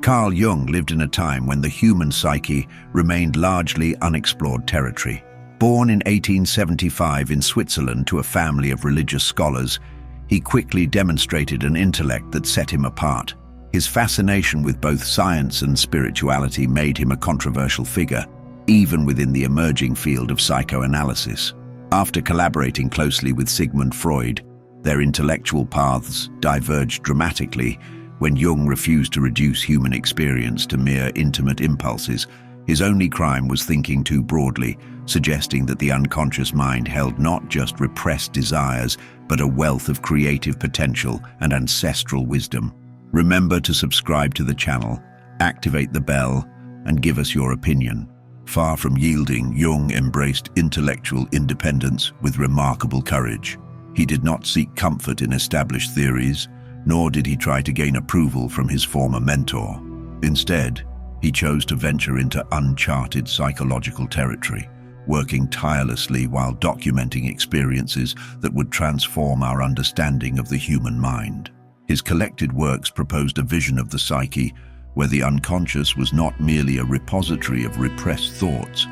Carl Jung lived in a time when the human psyche remained largely unexplored territory. Born in 1875 in Switzerland to a family of religious scholars, he quickly demonstrated an intellect that set him apart. His fascination with both science and spirituality made him a controversial figure, even within the emerging field of psychoanalysis. After collaborating closely with Sigmund Freud, their intellectual paths diverged dramatically when Jung refused to reduce human experience to mere intimate impulses. His only crime was thinking too broadly, suggesting that the unconscious mind held not just repressed desires, but a wealth of creative potential and ancestral wisdom. Remember to subscribe to the channel, activate the bell, and give us your opinion. Far from yielding, Jung embraced intellectual independence with remarkable courage. He did not seek comfort in established theories, nor did he try to gain approval from his former mentor. Instead, he chose to venture into uncharted psychological territory, working tirelessly while documenting experiences that would transform our understanding of the human mind. His collected works proposed a vision of the psyche where the unconscious was not merely a repository of repressed thoughts,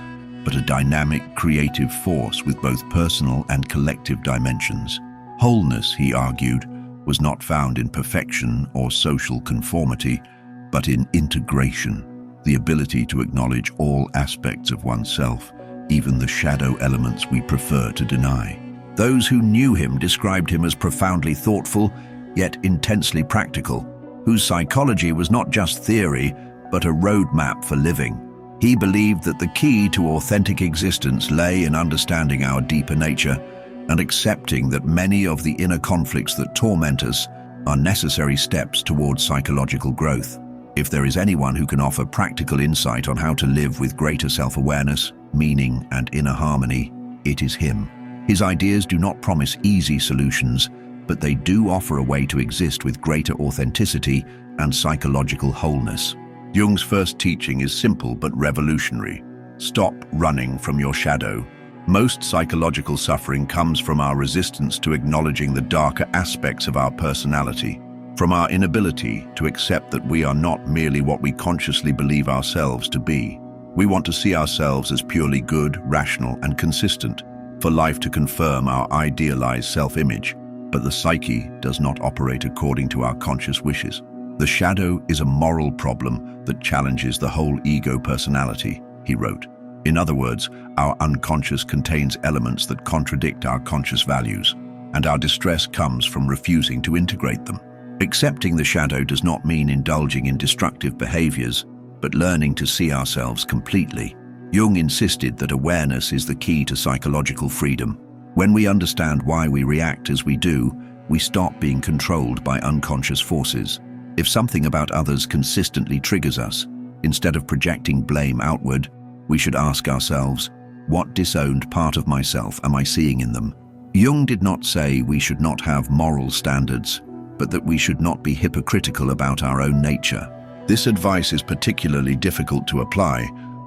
but a dynamic, creative force with both personal and collective dimensions. Wholeness, he argued, was not found in perfection or social conformity, but in integration, the ability to acknowledge all aspects of oneself, even the shadow elements we prefer to deny. Those who knew him described him as profoundly thoughtful, yet intensely practical, whose psychology was not just theory, but a roadmap for living. He believed that the key to authentic existence lay in understanding our deeper nature and accepting that many of the inner conflicts that torment us are necessary steps towards psychological growth. If there is anyone who can offer practical insight on how to live with greater self-awareness, meaning, and inner harmony, it is him. His ideas do not promise easy solutions, but they do offer a way to exist with greater authenticity and psychological wholeness. Jung's first teaching is simple but revolutionary. Stop running from your shadow. Most psychological suffering comes from our resistance to acknowledging the darker aspects of our personality, from our inability to accept that we are not merely what we consciously believe ourselves to be. We want to see ourselves as purely good, rational, and consistent, for life to confirm our idealized self-image. But the psyche does not operate according to our conscious wishes. The shadow is a moral problem that challenges the whole ego personality, he wrote. In other words, our unconscious contains elements that contradict our conscious values, and our distress comes from refusing to integrate them. Accepting the shadow does not mean indulging in destructive behaviors, but learning to see ourselves completely. Jung insisted that awareness is the key to psychological freedom. When we understand why we react as we do, we stop being controlled by unconscious forces. If something about others consistently triggers us, instead of projecting blame outward, we should ask ourselves, what disowned part of myself am I seeing in them? Jung did not say we should not have moral standards, but that we should not be hypocritical about our own nature. This advice is particularly difficult to apply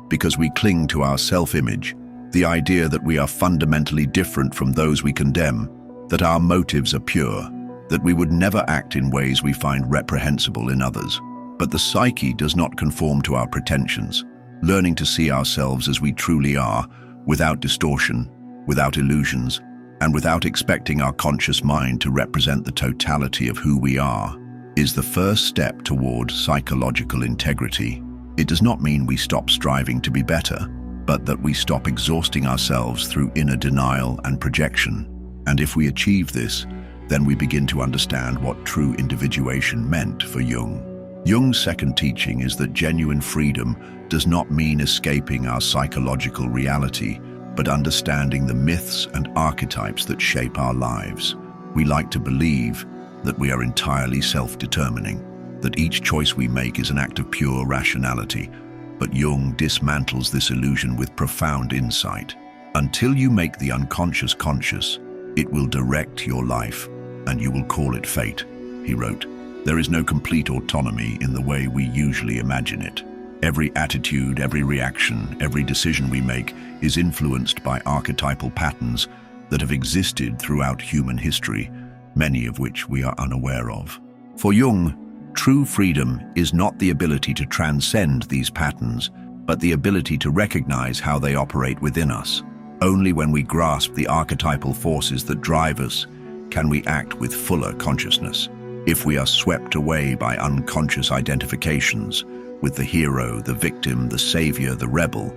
because we cling to our self-image, the idea that we are fundamentally different from those we condemn, that our motives are pure, that we would never act in ways we find reprehensible in others. But the psyche does not conform to our pretensions. Learning to see ourselves as we truly are, without distortion, without illusions, and without expecting our conscious mind to represent the totality of who we are, is the first step toward psychological integrity. It does not mean we stop striving to be better, but that we stop exhausting ourselves through inner denial and projection. And if we achieve this, then we begin to understand what true individuation meant for Jung. Jung's second teaching is that genuine freedom does not mean escaping our psychological reality, but understanding the myths and archetypes that shape our lives. We like to believe that we are entirely self-determining, that each choice we make is an act of pure rationality, but Jung dismantles this illusion with profound insight. Until you make the unconscious conscious, it will direct your life, and you will call it fate, he wrote. There is no complete autonomy in the way we usually imagine it. Every attitude, every reaction, every decision we make is influenced by archetypal patterns that have existed throughout human history, many of which we are unaware of. For Jung, True freedom is not the ability to transcend these patterns, but the ability to recognize how they operate within us. Only when we grasp the archetypal forces that drive us can we act with fuller consciousness. If we are swept away by unconscious identifications with the hero, the victim, the savior, the rebel,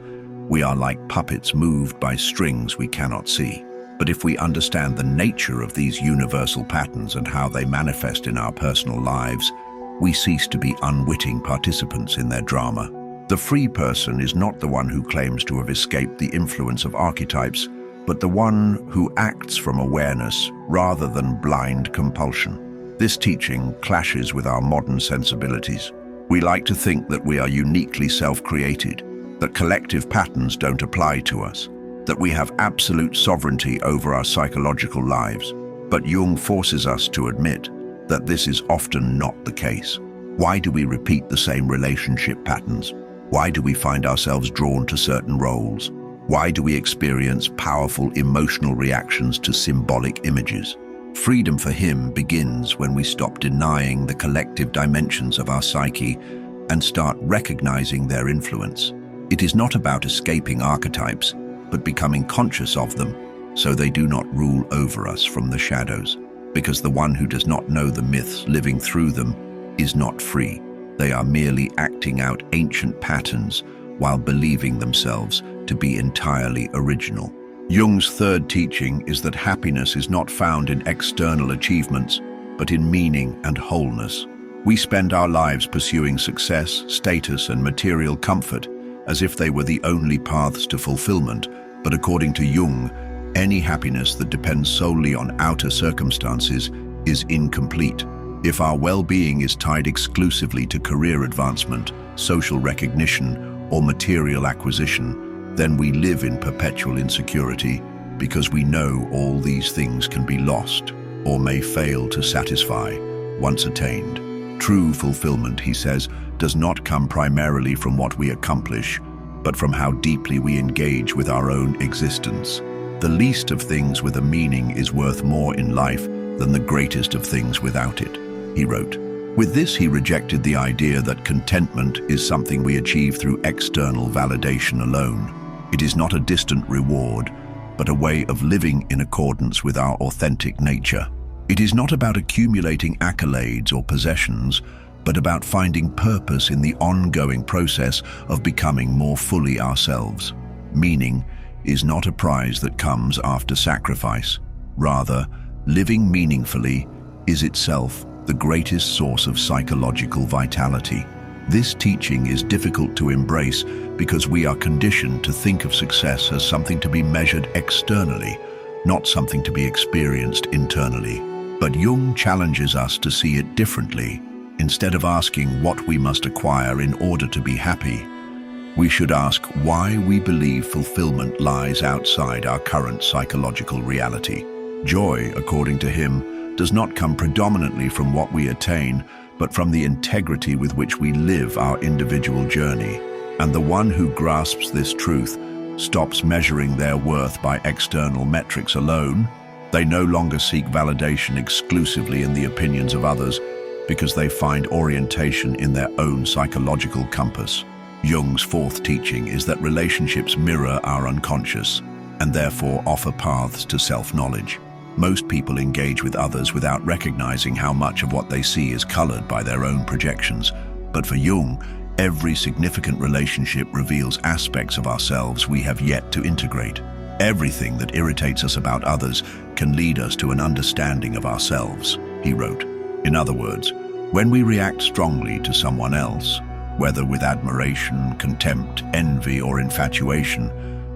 we are like puppets moved by strings we cannot see. But if we understand the nature of these universal patterns and how they manifest in our personal lives, we cease to be unwitting participants in their drama. The free person is not the one who claims to have escaped the influence of archetypes, but the one who acts from awareness rather than blind compulsion. This teaching clashes with our modern sensibilities. We like to think that we are uniquely self-created, that collective patterns don't apply to us, that we have absolute sovereignty over our psychological lives. But Jung forces us to admit that this is often not the case. Why do we repeat the same relationship patterns? Why do we find ourselves drawn to certain roles? Why do we experience powerful emotional reactions to symbolic images? Freedom for him begins when we stop denying the collective dimensions of our psyche and start recognizing their influence. It is not about escaping archetypes, but becoming conscious of them so they do not rule over us from the shadows. Because the one who does not know the myths living through them is not free. They are merely acting out ancient patterns while believing themselves to be entirely original. Jung's third teaching is that happiness is not found in external achievements, but in meaning and wholeness. We spend our lives pursuing success, status, and material comfort as if they were the only paths to fulfillment, but according to Jung, any happiness that depends solely on outer circumstances is incomplete. If our well-being is tied exclusively to career advancement, social recognition, or material acquisition, then we live in perpetual insecurity because we know all these things can be lost or may fail to satisfy once attained. True fulfillment, he says, does not come primarily from what we accomplish, but from how deeply we engage with our own existence. The least of things with a meaning is worth more in life than the greatest of things without it, he wrote. With this, he rejected the idea that contentment is something we achieve through external validation alone. It is not a distant reward, but a way of living in accordance with our authentic nature. It is not about accumulating accolades or possessions, but about finding purpose in the ongoing process of becoming more fully ourselves. Meaning is not a prize that comes after sacrifice. Rather, living meaningfully is itself the greatest source of psychological vitality. This teaching is difficult to embrace because we are conditioned to think of success as something to be measured externally, not something to be experienced internally. But Jung challenges us to see it differently. Instead of asking what we must acquire in order to be happy, we should ask why we believe fulfillment lies outside our current psychological reality. Joy, according to him, does not come predominantly from what we attain, but from the integrity with which we live our individual journey. And the one who grasps this truth stops measuring their worth by external metrics alone. They no longer seek validation exclusively in the opinions of others because they find orientation in their own psychological compass. Jung's fourth teaching is that relationships mirror our unconscious and therefore offer paths to self-knowledge. Most people engage with others without recognizing how much of what they see is colored by their own projections. But for Jung, every significant relationship reveals aspects of ourselves we have yet to integrate. Everything that irritates us about others can lead us to an understanding of ourselves, he wrote. In other words, when we react strongly to someone else, whether with admiration, contempt, envy, or infatuation,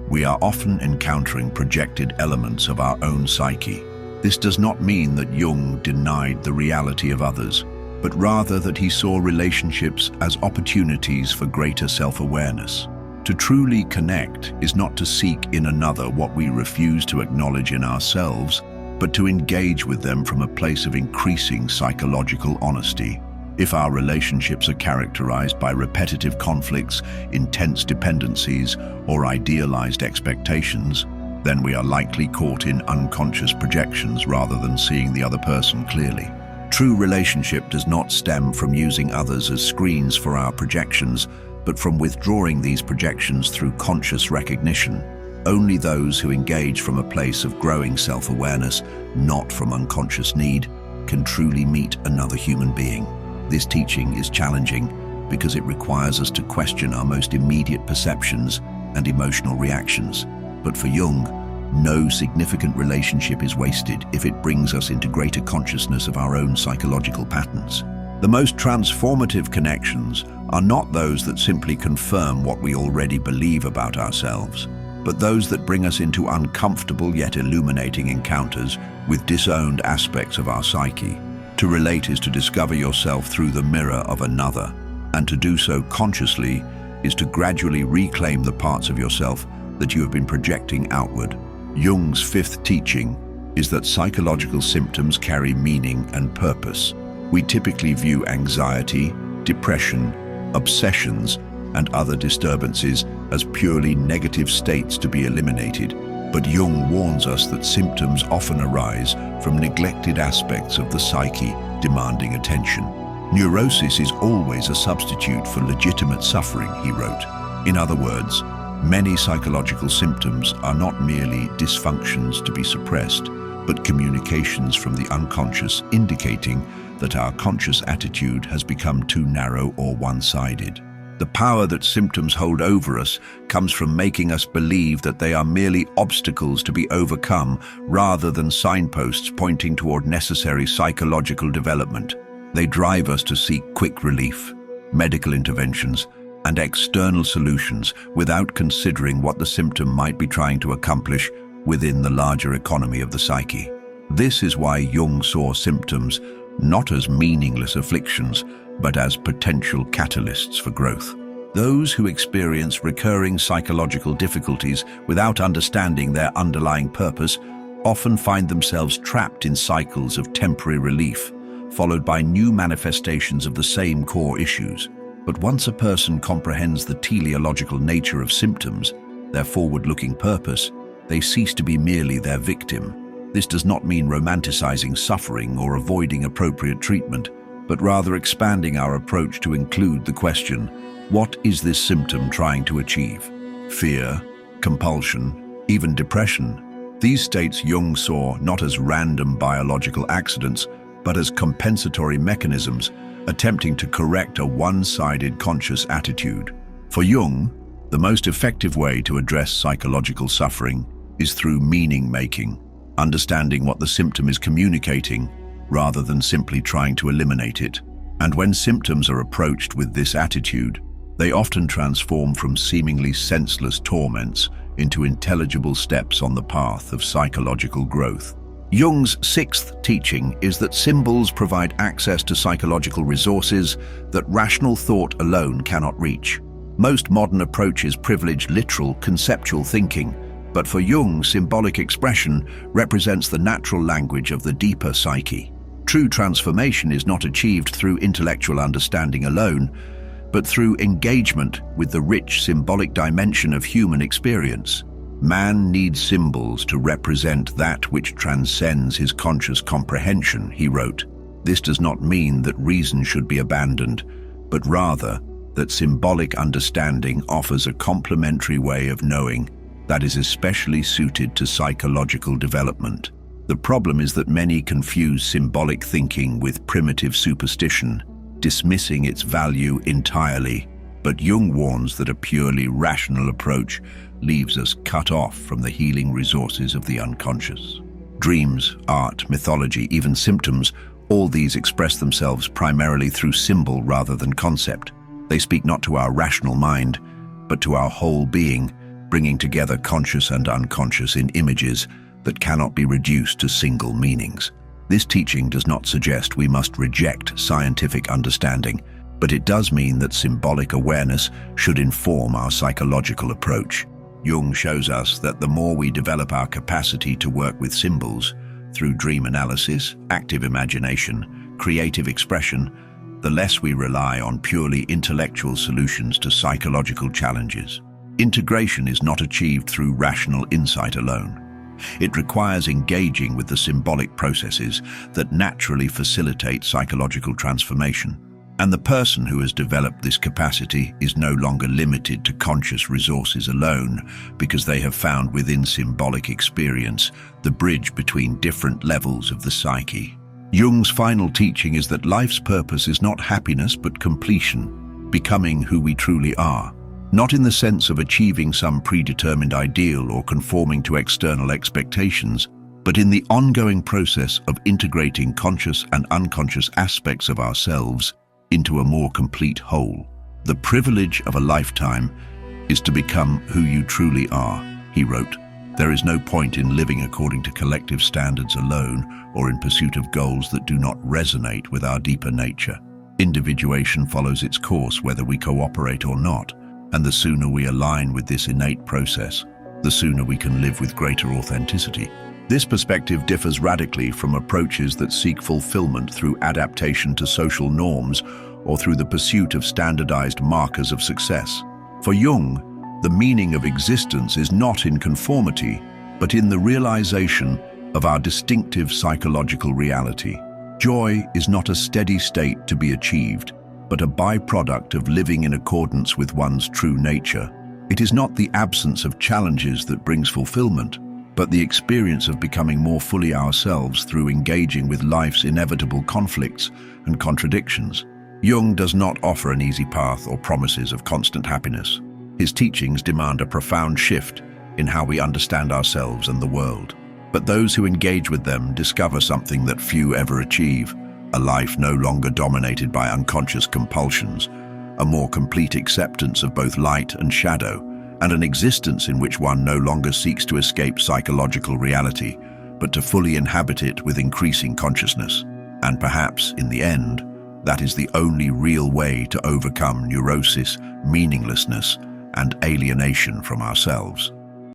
we are often encountering projected elements of our own psyche. This does not mean that Jung denied the reality of others, but rather that he saw relationships as opportunities for greater self-awareness. To truly connect is not to seek in another what we refuse to acknowledge in ourselves, but to engage with them from a place of increasing psychological honesty. If our relationships are characterized by repetitive conflicts, intense dependencies, or idealized expectations, then we are likely caught in unconscious projections rather than seeing the other person clearly. True relationship does not stem from using others as screens for our projections, but from withdrawing these projections through conscious recognition. Only those who engage from a place of growing self-awareness, not from unconscious need, can truly meet another human being. This teaching is challenging because it requires us to question our most immediate perceptions and emotional reactions. But for Jung, no significant relationship is wasted if it brings us into greater consciousness of our own psychological patterns. The most transformative connections are not those that simply confirm what we already believe about ourselves, but those that bring us into uncomfortable yet illuminating encounters with disowned aspects of our psyche. To relate is to discover yourself through the mirror of another, and to do so consciously is to gradually reclaim the parts of yourself that you have been projecting outward. Jung's fifth teaching is that psychological symptoms carry meaning and purpose. We typically view anxiety, depression, obsessions, and other disturbances as purely negative states to be eliminated. But Jung warns us that symptoms often arise from neglected aspects of the psyche demanding attention. Neurosis is always a substitute for legitimate suffering, he wrote. In other words, many psychological symptoms are not merely dysfunctions to be suppressed, but communications from the unconscious indicating that our conscious attitude has become too narrow or one-sided. The power that symptoms hold over us comes from making us believe that they are merely obstacles to be overcome rather than signposts pointing toward necessary psychological development. They drive us to seek quick relief, medical interventions, and external solutions without considering what the symptom might be trying to accomplish within the larger economy of the psyche. This is why Jung saw symptoms not as meaningless afflictions, but as potential catalysts for growth. Those who experience recurring psychological difficulties without understanding their underlying purpose often find themselves trapped in cycles of temporary relief, followed by new manifestations of the same core issues. But once a person comprehends the teleological nature of symptoms, their forward-looking purpose, they cease to be merely their victim. This does not mean romanticizing suffering or avoiding appropriate treatment, but rather expanding our approach to include the question, what is this symptom trying to achieve? Fear, compulsion, even depression. These states Jung saw not as random biological accidents, but as compensatory mechanisms attempting to correct a one-sided conscious attitude. For Jung, the most effective way to address psychological suffering is through meaning-making, understanding what the symptom is communicating rather than simply trying to eliminate it. And when symptoms are approached with this attitude, they often transform from seemingly senseless torments into intelligible steps on the path of psychological growth. Jung's sixth teaching is that symbols provide access to psychological resources that rational thought alone cannot reach. Most modern approaches privilege literal, conceptual thinking, but for Jung, symbolic expression represents the natural language of the deeper psyche. True transformation is not achieved through intellectual understanding alone, but through engagement with the rich symbolic dimension of human experience. Man needs symbols to represent that which transcends his conscious comprehension, he wrote. This does not mean that reason should be abandoned, but rather that symbolic understanding offers a complementary way of knowing that is especially suited to psychological development. The problem is that many confuse symbolic thinking with primitive superstition, dismissing its value entirely. But Jung warns that a purely rational approach leaves us cut off from the healing resources of the unconscious. Dreams, art, mythology, even symptoms, all these express themselves primarily through symbol rather than concept. They speak not to our rational mind, but to our whole being, bringing together conscious and unconscious in images that cannot be reduced to single meanings. This teaching does not suggest we must reject scientific understanding, but it does mean that symbolic awareness should inform our psychological approach. Jung shows us that the more we develop our capacity to work with symbols, through dream analysis, active imagination, creative expression, the less we rely on purely intellectual solutions to psychological challenges. Integration is not achieved through rational insight alone. It requires engaging with the symbolic processes that naturally facilitate psychological transformation. And the person who has developed this capacity is no longer limited to conscious resources alone, because they have found within symbolic experience the bridge between different levels of the psyche. Jung's final teaching is that life's purpose is not happiness but completion, becoming who we truly are. Not in the sense of achieving some predetermined ideal or conforming to external expectations, but in the ongoing process of integrating conscious and unconscious aspects of ourselves into a more complete whole. The privilege of a lifetime is to become who you truly are, he wrote. There is no point in living according to collective standards alone or in pursuit of goals that do not resonate with our deeper nature. Individuation follows its course whether we cooperate or not, and the sooner we align with this innate process, the sooner we can live with greater authenticity. This perspective differs radically from approaches that seek fulfillment through adaptation to social norms or through the pursuit of standardized markers of success. For Jung, the meaning of existence is not in conformity, but in the realization of our distinctive psychological reality. Joy is not a steady state to be achieved, but a byproduct of living in accordance with one's true nature. It is not the absence of challenges that brings fulfillment, but the experience of becoming more fully ourselves through engaging with life's inevitable conflicts and contradictions. Jung does not offer an easy path or promises of constant happiness. His teachings demand a profound shift in how we understand ourselves and the world. But those who engage with them discover something that few ever achieve: a life no longer dominated by unconscious compulsions, a more complete acceptance of both light and shadow, and an existence in which one no longer seeks to escape psychological reality, but to fully inhabit it with increasing consciousness. And perhaps, in the end, that is the only real way to overcome neurosis, meaninglessness, and alienation from ourselves.